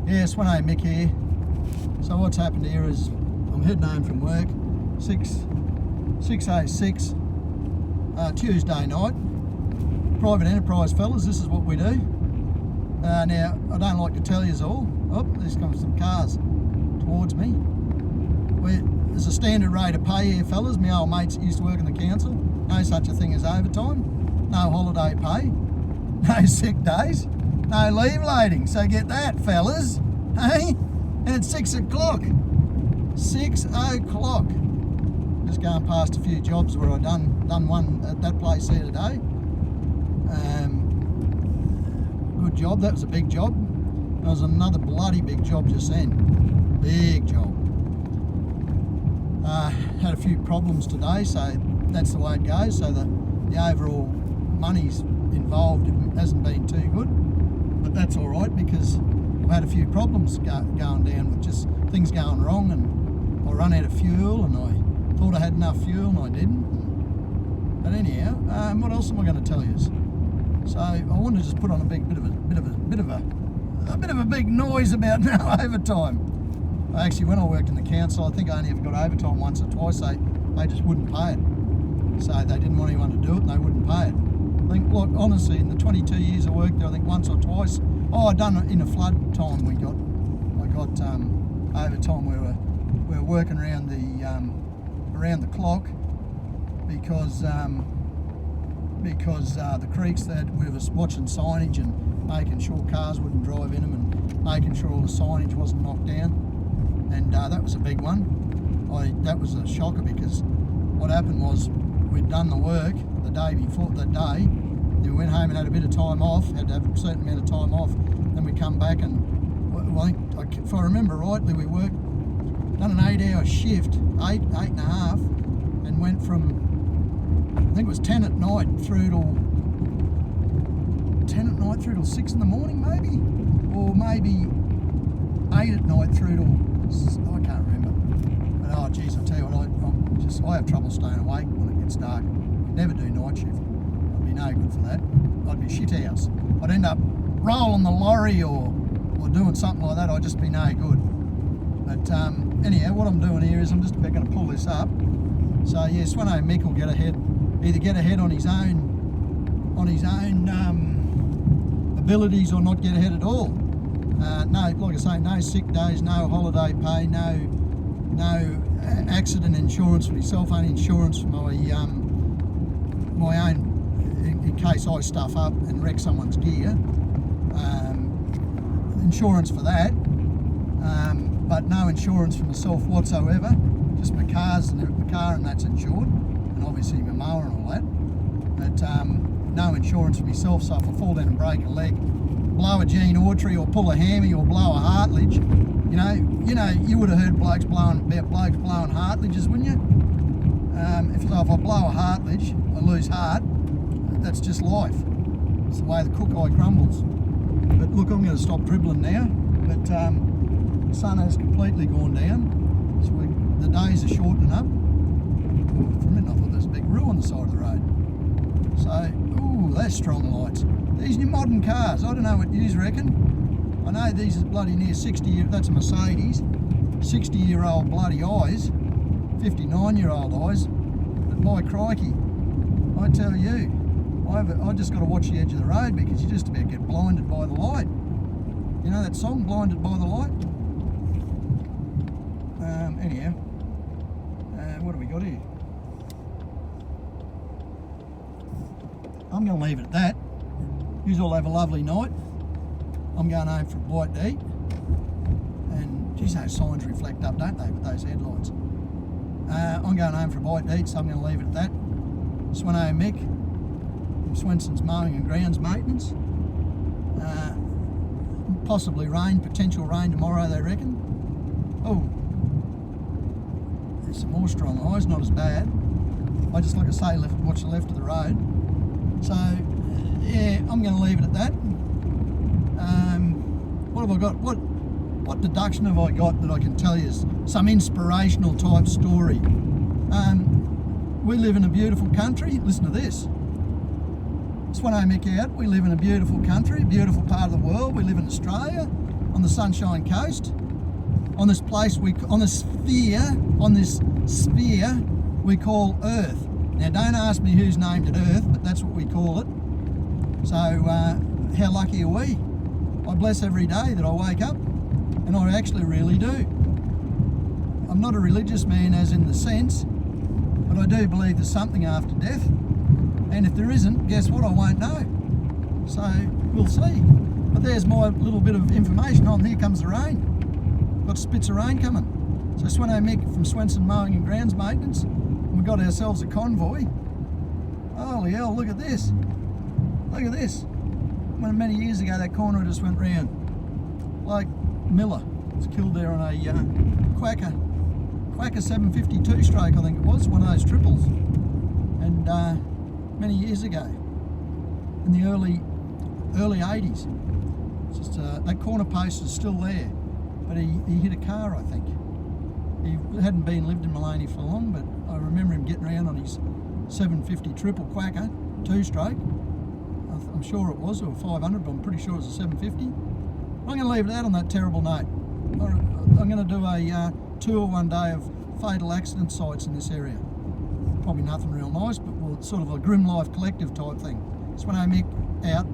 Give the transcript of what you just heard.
Yeah, Swano Mick here. So what's happened here is I'm heading home from work, 6:06 Tuesday night. Private enterprise, fellas, this is what we do. Now, I don't like to tell yous all. Oh, there's comes some cars towards me. There's a standard rate of pay here, fellas. My old mates used to work in the council. No such a thing as overtime. No holiday pay. No sick days. No leave loading. So get that, fellas. Hey? And it's 6 o'clock. 6 o'clock. Just going past a few jobs where I done one at that place here today. Good job. That was a big job. There was another bloody big job just then. Big job. Had a few problems today, so that's the way it goes. So the overall money's involved hasn't been too good, but that's all right because I've had a few problems going down with just things going wrong, and I run out of fuel, and I thought I had enough fuel and I didn't. But anyhow, what else am I going to tell you? So I wanted to just put on a bit of a big noise about no overtime. Actually, when I worked in the council, I think I only ever got overtime once or twice. They just wouldn't pay it. So they didn't want anyone to do it, and they wouldn't pay it. I think, look, honestly, in the 22 years I worked there, I think once or twice. Oh, I done it in a flood time. I got overtime. We were working around the clock because the creeks that we were watching signage and making sure cars wouldn't drive in them and making sure all the signage wasn't knocked down. And that was a big one. That was a shocker because what happened was we'd done the work the day before that day. We went home and had a bit of time off, had to have a certain amount of time off. Then we come back and, if I remember rightly, we done an 8-hour shift, eight and a half, and went from, I think it was 10 at night through till 6 in the morning maybe, or maybe 8 at night through till, I can't remember. But oh geez, I tell you what, I have trouble staying awake when it gets dark. I'd never do night shift. I'd be no good for that. I'd be shit house. I'd end up rolling the lorry or doing something like that. I'd just be no good. But anyhow, what I'm doing here is I'm just about going to pull this up. So yeah, Swano Mick will either get ahead on his own abilities or not get ahead at all. No, like I say, no sick days, no holiday pay, no accident insurance for myself, only insurance for my own in case I stuff up and wreck someone's gear. Insurance for that, but no insurance for myself whatsoever. Just my car and that's insured, and obviously my mower and all that. But no insurance for myself, so if I fall down and break a leg, blow a Gene Autry or pull a hammy or blow a Hartledge, you would have heard blokes blowing Hartledges, wouldn't you? If I blow a Hartledge, I lose heart. That's just life. It's the way the cook eye crumbles. But look, I'm going to stop dribbling now. But the sun has completely gone down, so the days are shortening up. For a minute I thought there was a big roo on the side of the road. So, ooh, that's strong lights. These new modern cars, I don't know what you reckon. I know these are bloody near 60, that's a Mercedes, 60-year-old bloody eyes, 59-year-old eyes, but my crikey, I tell you, I just got to watch the edge of the road because you just about get blinded by the light. You know that song, Blinded by the Light? Anyhow, what have we got here? I'm going to leave it at that. You all have a lovely night. I'm going home for a bite to eat. And geez, those signs reflect up, don't they, with those headlights? I'm going home for a bite to eat, so I'm going to leave it at that. Swano Mick from Swenson's Mowing and Grounds Maintenance. Possibly rain, potential rain tomorrow, they reckon. Oh, there's some more strong eyes, not as bad. I just, like I say, watch the left of the road. So, yeah, I'm going to leave it at that. What have I got? What deduction have I got that I can tell you is some inspirational type story? We live in a beautiful country. Listen to this. Swano Mick out. We live in a beautiful country, beautiful part of the world. We live in Australia. on the Sunshine Coast, on this place on this sphere we call Earth. Now don't ask me who's named it Earth, but that's what we call it. So how lucky are we? I bless every day that I wake up, and I actually really do. I'm not a religious man as in the sense, but I do believe there's something after death, and if there isn't, guess what, I won't know. So we'll see. But there's my little bit of information on. Here comes the rain. Got spits of rain coming. So Sweno Mick from Swenson Mowing and Grounds Maintenance, and we got ourselves a convoy. Holy hell, look at this. Look at this. When many years ago that corner just went round. Like Miller was killed there on a Quacker 752 stroke, I think it was, one of those triples. And many years ago, in the early 80s. It's just that corner post is still there, but he hit a car, I think. He hadn't lived in Maloney for long, but I remember him getting around on his 750 triple Quacker 2-stroke. I'm sure it was, or 500, but I'm pretty sure it was a 750. I'm going to leave that on that terrible note. I'm going to do a tour one day of fatal accident sites in this area. Probably nothing real nice, but sort of a Grim Life Collective type thing. Sweno Mick out.